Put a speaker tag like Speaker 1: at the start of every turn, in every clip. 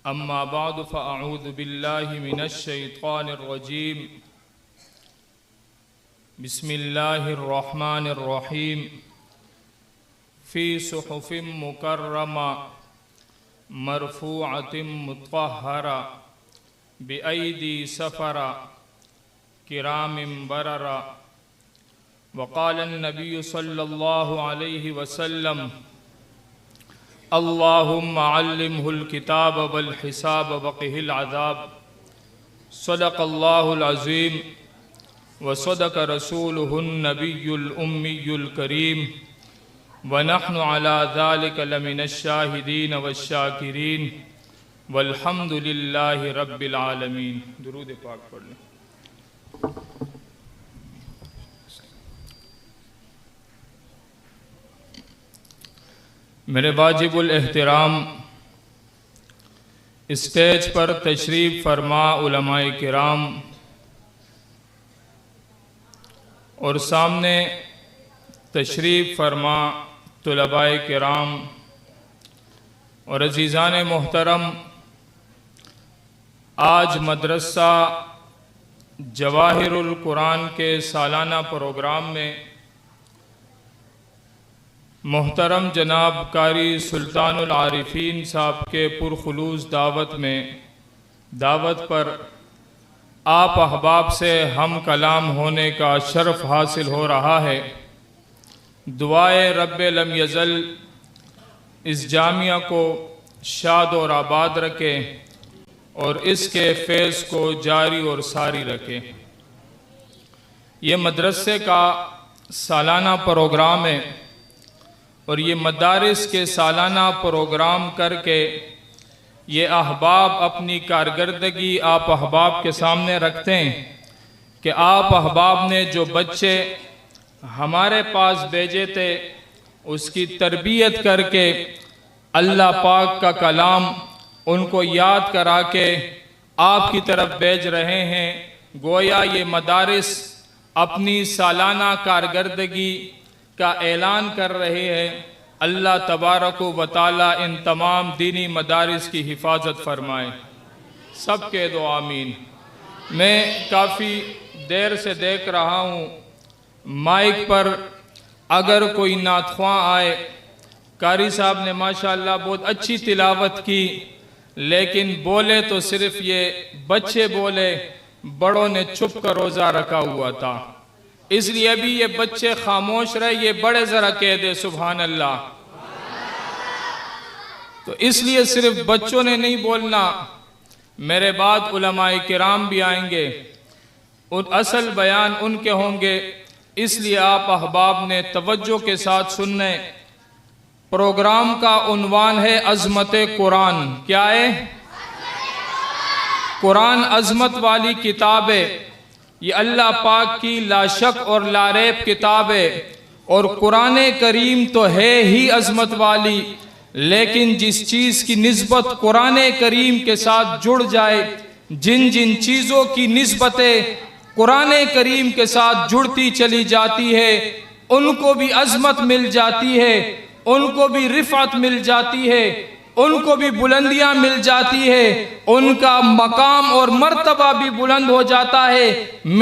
Speaker 1: أما بعد فأعوذ بالله من الشيطان الرجيم بسم الله الرحمن الرحيم في صحف مكرمة مرفوعة مطهرة بأيدي سفرة كرام بررة. وقال النبي صلى الله عليه وسلم اللهم علمه الكتاب والحساب وقه العذاب. صدق الله العظيم وصدق رسوله النبي الأمي الكريم ونحن على ذلك لمن الشاهدين والشاكرين والحمد لله رب العالمين. درود پاک پڑھ لیں. میرے واجب الاحترام اسٹیج پر تشریف فرما علماء کرام اور سامنے تشریف فرما طلباء کرام اور عزیزان محترم، آج مدرسہ جواہر القرآن کے سالانہ پروگرام میں محترم جناب قاری سلطان العارفین صاحب کے پرخلوص دعوت پر آپ احباب سے ہم کلام ہونے کا شرف حاصل ہو رہا ہے. دعائے رب لم یزل اس جامعہ کو شاد اور آباد رکھے اور اس کے فیض کو جاری اور ساری رکھے. یہ مدرسے کا سالانہ پروگرام ہے اور یہ مدارس کے سالانہ پروگرام کر کے یہ احباب اپنی کارکردگی آپ احباب کے سامنے رکھتے ہیں کہ آپ احباب نے جو بچے ہمارے پاس بھیجے تھے اس کی تربیت کر کے اللہ پاک کا کلام ان کو یاد کرا کے آپ کی طرف بھیج رہے ہیں. گویا یہ مدارس اپنی سالانہ کارکردگی کا اعلان کر رہے ہیں. اللہ تبارک و تعالی ان تمام دینی مدارس کی حفاظت فرمائے. سب کے دو آمین. میں کافی دیر سے دیکھ رہا ہوں مائک پر اگر کوئی نعت خواں آئے. قاری صاحب نے ماشاءاللہ بہت اچھی تلاوت کی لیکن بولے تو صرف یہ بچے بولے، بڑوں نے چھپ کر روزہ رکھا ہوا تھا. اس لیے ابھی یہ بچے خاموش رہے، یہ بڑے ذرا کہہ دے سبحان اللہ. تو اس لیے صرف بچوں نے نہیں بولنا، میرے بعد علماء کرام بھی آئیں گے، اصل بیان ان کے ہوں گے. اس لیے آپ احباب نے توجہ کے ساتھ سننے. پروگرام کا عنوان ہے عظمت قرآن. کیا ہے؟ قرآن عظمت والی کتاب ہے. یہ اللہ پاک کی لا شک اور لا ریب کتاب ہے اور قرآن کریم تو ہے ہی عظمت والی، لیکن جس چیز کی نسبت قرآن کریم کے ساتھ جڑ جائے، جن چیزوں کی نسبتیں قرآن کریم کے ساتھ جڑتی چلی جاتی ہے ان کو بھی عظمت مل جاتی ہے، ان کو بھی رفعت مل جاتی ہے، ان کو بھی بلندیاں مل جاتی ہے، ان کا مقام اور مرتبہ بھی بلند ہو جاتا ہے.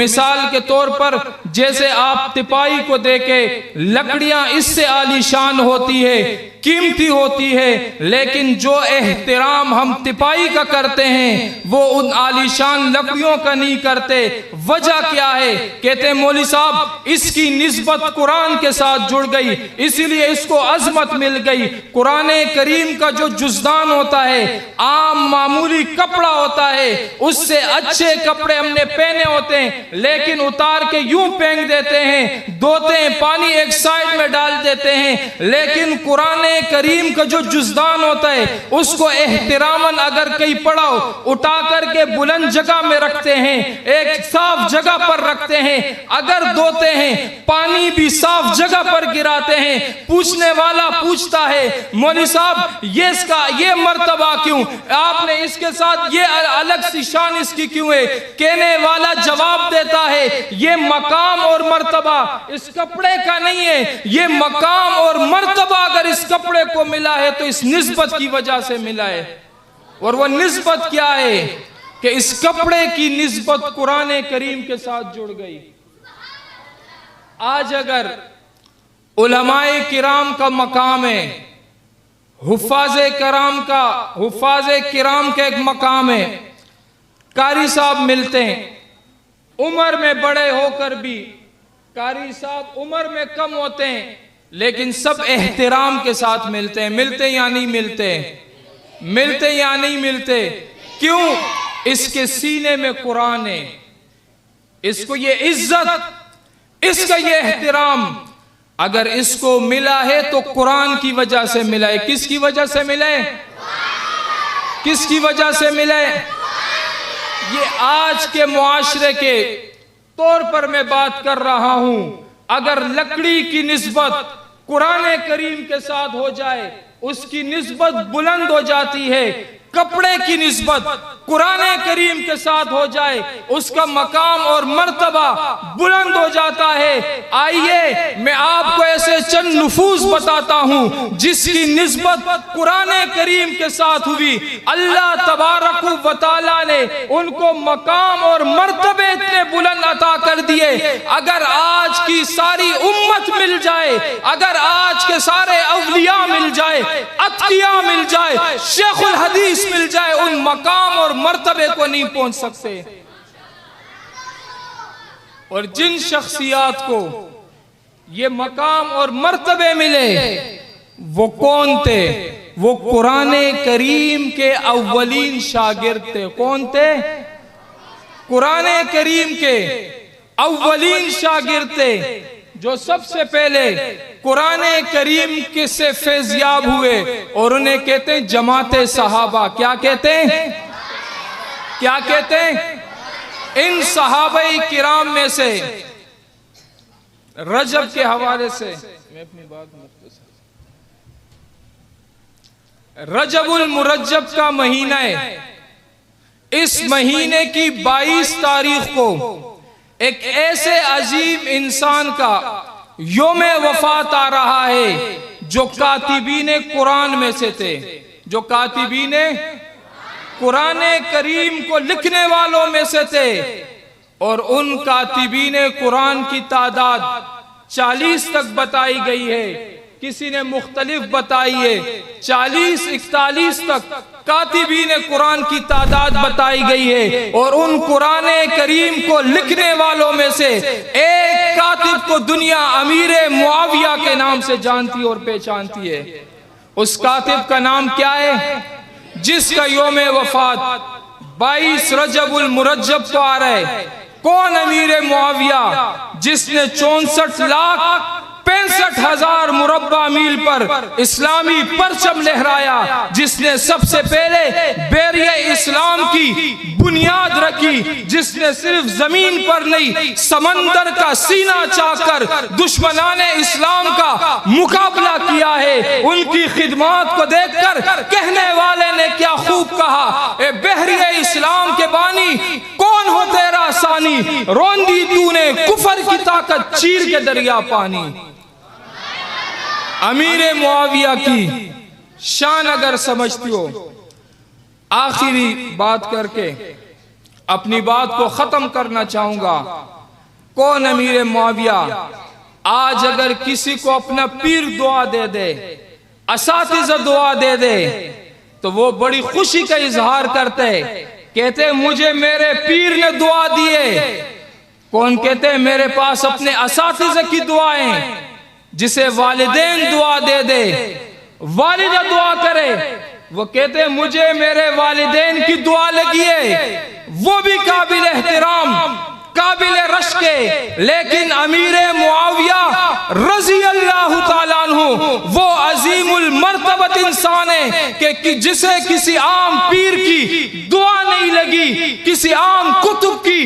Speaker 1: مثال کے طور پر جیسے آپ تپائی کو دیکھیں، لکڑیاں اس سے عالی شان ہوتی ہے، قیمتی ہوتی ہے، لیکن جو احترام ہم تپائی کا کرتے ہیں وہ ان عالی شان لکڑیوں کا نہیں کرتے. وجہ کیا ہے؟ کہتے ہیں مولوی صاحب اس کی نسبت قرآن کے ساتھ جڑ گئی اسی لیے اس کو عظمت مل گئی. قرآن کریم کا جو جزدان ہوتا ہے عام معمولی کپڑا ہوتا ہے، اس سے اچھے کپڑے ہم نے پہنے ہوتے ہیں لیکن اتار کے یوں پھینک دیتے ہیں، دھوتے ہیں، پانی ایک سائڈ میں ڈال دیتے ہیں. لیکن قرآن کریم کا جو جزدان ہوتا ہے اس کو احتراماً اگر کہیں پڑھاؤ اٹھا کر کے بلند جگہ میں رکھتے ہیں، ایک صاف جگہ پر رکھتے ہیں، اگر دھوتے ہیں پانی بھی صاف جگہ پر گراتے ہیں. پوچھنے والا پوچھتا ہے مولوی صاحب یہ مرتبہ کیوں، آپ نے اس کے ساتھ یہ الگ سی شان اس کی کیوں ہے؟ کہنے والا جواب دیتا ہے یہ مقام اور مرتبہ اس کپڑے کا نہیں ہے، یہ مقام اور مرتبہ اگر اس کپڑے کو ملا ہے تو اس نسبت کی وجہ سے ملا ہے. اور وہ نسبت کیا ہے کہ اس کپڑے کی نسبت قرآن کریم کے ساتھ جڑ گئی۔ آج اگر علماء کرام کا مقام ہے، حفاظ کرام کا ایک مقام ہے، قاری صاحب ملتے ہیں، عمر میں بڑے ہو کر بھی قاری صاحب عمر میں کم ہوتے ہیں لیکن سب احترام کے ساتھ ملتے ہیں۔ ملتے یا نہیں ملتے؟ ملتے یا نہیں ملتے؟ کیوں؟ اس کے سینے میں قرآن ہے، اس کو یہ عزت، اس کا یہ احترام اگر اس کو ملا ہے تو قرآن کی وجہ سے ملا ہے۔ کس کی وجہ سے ملا ہے؟ کس کی وجہ سے ملا ہے؟ یہ آج کے معاشرے کے طور پر میں بات کر رہا ہوں۔ اگر لکڑی کی نسبت قرآن کریم کے ساتھ ہو جائے اس کی نسبت بلند ہو جاتی ہے، کپڑے کی نسبت قرآن کریم کے ساتھ ہو جائے اس کا مقام اور مرتبہ بلند ہو جاتا ہے۔ آئیے میں آپ کو ایسے چند نفوس بتاتا ہوں جس کی نسبت قرآن کریم کے ساتھ ہوئی، اللہ تبارک و تعالیٰ نے ان کو مقام اور مرتبے اتنے بلند عطا کر دیے۔ اگر آج کی ساری امت مل جائے، اگر آج کے سارے اولیاء مل جائے، اتقیاء مل جائے، شیخ الحدیث مل جائے، ان مقام اور مرتبے کو نہیں پہنچ سکتے۔ اور جن شخصیات کو یہ مقام اور مرتبے ملے وہ کون تھے؟ وہ قرآن کریم کے اولین شاگرد تھے۔ کون تھے؟ قرآن کریم کے اولین شاگرد تھے جو سب سے پہلے قرآن کریم کے سے فیضیاب ہوئے، اور انہیں کہتے ہیں جماعت صحابہ۔ کیا کہتے ہیں؟ کیا کہتے ہیں؟ ان صحابہ کرام میں سے رجب کے حوالے سے میں اپنی بات مختصر، رجب المرجب کا مہینہ ہے، اس مہینے کی 22 تاریخ کو ایک ایسے عظیم انسان کا یوم وفات آ رہا ہے جو کاتبین قرآن میں سے تھے، جو کاتبین قرآن کریم کو لکھنے والوں میں سے تھے، اور ان کاتبین قرآن کی تعداد 40 تک بتائی گئی ہے، کسی نے مختلف بتائی ہے، 40 41 تک کاتبین قرآن کی تعداد بتائی گئی ہے۔ اور ان قرآن کریم کو لکھنے والوں میں سے ایک کاتب کو دنیا امیر معاویہ کے نام سے جانتی اور پہچانتی ہے۔ اس کاتب کا نام کیا ہے؟ جس کا یوم وفات 22 رجب المرجب کو آ رہا ہے۔ کون امیر معاویہ؟ جس نے 64,65,000 مربع میل پر اسلامی پرچم لہرایا، جس نے سب سے پہلے بیرے اسلام کی بنیاد رکھی، جس نے صرف زمین پر نہیں سمندر کا سینہ چاک کر دشمنان اسلام کا مقابلہ کیا ہے۔ ان کی خدمات کو دیکھ کر کہنے والے نے کیا خوب کہا، اے بحری اسلام کے بانی کون ہو تیرا ثانی، روندی تو نے کفر کی طاقت چیر کے دریا پانی۔ امیر معاویہ کی شان اگر سمجھتی ہو، آخری بات کر کے اپنی بات کو ختم کرنا چاہوں گا۔ کون امیر معاویہ؟ آج اگر کسی کو اپنا پیر دعا دے دے، اساتذہ دعا دے دے، تو وہ بڑی خوشی کا اظہار کرتے، کہتے مجھے میرے پیر نے دعا دیے۔ کون کہتے ہیں میرے پاس اپنے اساتذہ کی دعائیں؟ جسے والدین دعا دے دے، والدہ دعا کرے، وہ کہتے ہیں مجھے میرے والدین کی دعا لگی ہے، وہ بھی قابل احترام، قابل رشک ہے۔ لیکن امیر معاویہ رضی اللہ تعالیٰ عنہ وہ عظیم المرتبت انسان ہے کہ جسے کسی عام پیر کی دعا نہیں لگی، کسی عام کتب کی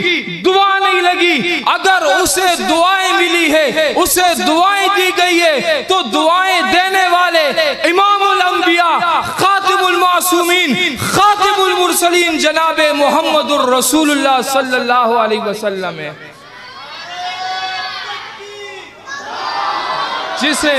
Speaker 1: دعا نہیں لگی، اگر اسے دعائیں ملی ہے، اسے دعائیں دی گئی ہے، تو دعائیں دینے والے امام الانبیاء، خاتم المعصومین، خاتم المرسلین جناب محمد الرسول اللہ صلی اللہ علیہ وسلم ہے، جسے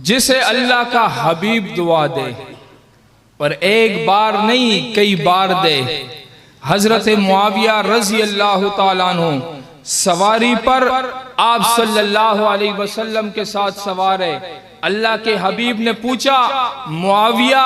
Speaker 1: جسے اللہ کا حبیب دعا دے، اور ایک بار نہیں کئی بار دے۔ حضرت معاویہ رضی اللہ تعالیٰ عنہ سواری پر آپ صلی اللہ علیہ وسلم کے ساتھ سوار ہے۔ اللہ کے حبیب نے پوچھا، معاویہ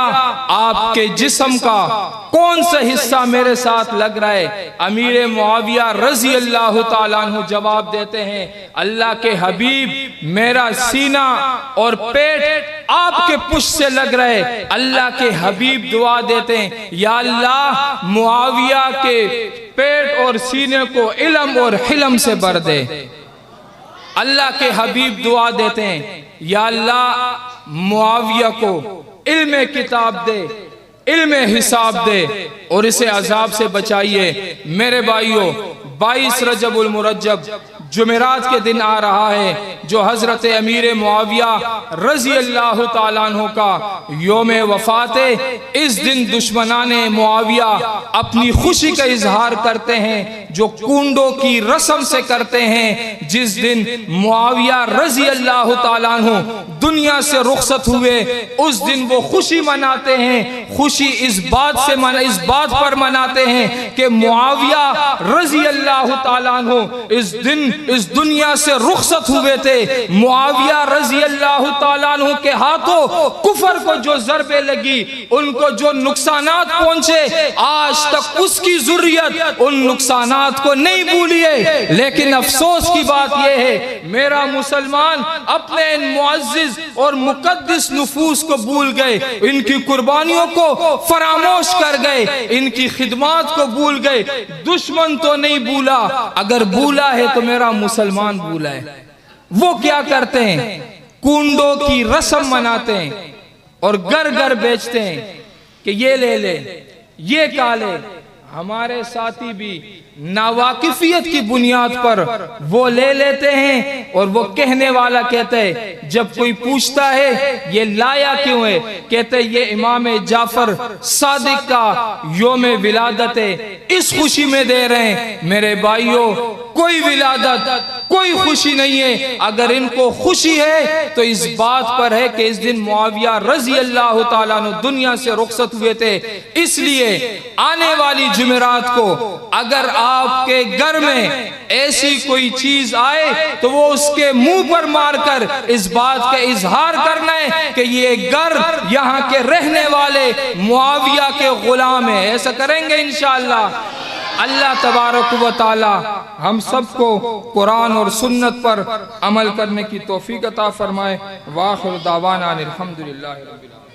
Speaker 1: آپ کے جسم کا کون سا حصہ میرے ساتھ لگ رہا ہے؟ امیر معاویہ رضی اللہ تعالیٰ عنہ جواب دیتے ہیں، اللہ کے حبیب میرا سینہ اور پیٹ آپ کے پشت سے لگ رہے۔ اللہ کے حبیب دعا دیتے ہیں، یا اللہ معاویہ کے پیٹ اور سینے کو علم اور حلم سے بھر دے۔ اللہ کے حبیب دعا دیتے ہیں، یا اللہ معاویہ کو علم کتاب دے، علم حساب دے، اور اسے عذاب سے بچائیے۔ میرے بھائیوں، 22 رجب المرجب جمعرات کے دن آ رہا ہے، جو حضرت امیر معاویہ رضی اللہ تعالیٰ عنہ کا یوم وفات ہے۔ اس دن دشمنان معاویہ اپنی خوشی کا اظہار کرتے ہیں، جو کنڈوں کی رسم سے کرتے ہیں۔ جس دن معاویہ رضی اللہ تعالیٰ عنہ دنیا سے رخصت ہوئے، اس دن وہ خوشی مناتے ہیں۔ خوشی اس بات پر مناتے ہیں کہ معاویہ رضی اللہ تعالیٰ عنہ اس دن اس دنیا سے رخصت ہوئے تھے۔ معاویہ رضی اللہ تعالیٰ عنہ کے ہاتھوں کفر کو جو ضربیں لگی، ان کو جو نقصانات پہنچے، آج تک اس کی ذریت ان نقصانات کو نہیں بھولی ہے۔ لیکن افسوس کی بات یہ ہے، میرا مسلمان اپنے ان معزز اور مقدس نفوس کو بھول گئے، ان کی قربانیوں کو فراموش کر گئے، ان کی خدمات کو بھول گئے۔ دشمن تو نہیں بھولا، اگر بھولا ہے تو میرا مسلمان بھولا ہے۔ وہ کیا کرتے ہیں؟ کنڈوں کی رسم مناتے ہیں اور گھر گھر بیچتے ہیں کہ یہ لے لے، یہ کھا لے۔ ہمارے ساتھی بھی ناواقفیت کی بنیاد پر وہ لے لیتے ہیں، اور وہ کہنے والا کہتا ہے، جب کوئی پوچھتا ہے یہ لایا کیوں ہے، کہتے ہیں یہ امام جعفر صادق کا یوم ولادت ہے، اس خوشی میں دے رہے ہیں۔ میرے بھائیوں، کوئی ولادت، کوئی خوشی نہیں ہے۔ اگر ان کو خوشی ہے تو اس بات پر ہے کہ اس دن معاویہ رضی اللہ تعالیٰ عنہ دنیا سے رخصت ہوئے تھے۔ اس لیے آنے والی جمعرات کو اگر آپ کے گھر میں ایسی کوئی چیز آئے تو وہ اس کے منہ پر مار کر اس بات کا اظہار کرنا ہے کہ یہ گھر یہاں کے رہنے والے معاویہ کے غلام ہیں۔ ایسا کریں گے انشاءاللہ۔ اللہ تبارک و تعالی ہم سب کو قرآن اور سنت پر عمل کرنے کی توفیق عطا فرمائے۔ وآخر دعوانا الحمدللہ رب العالمین۔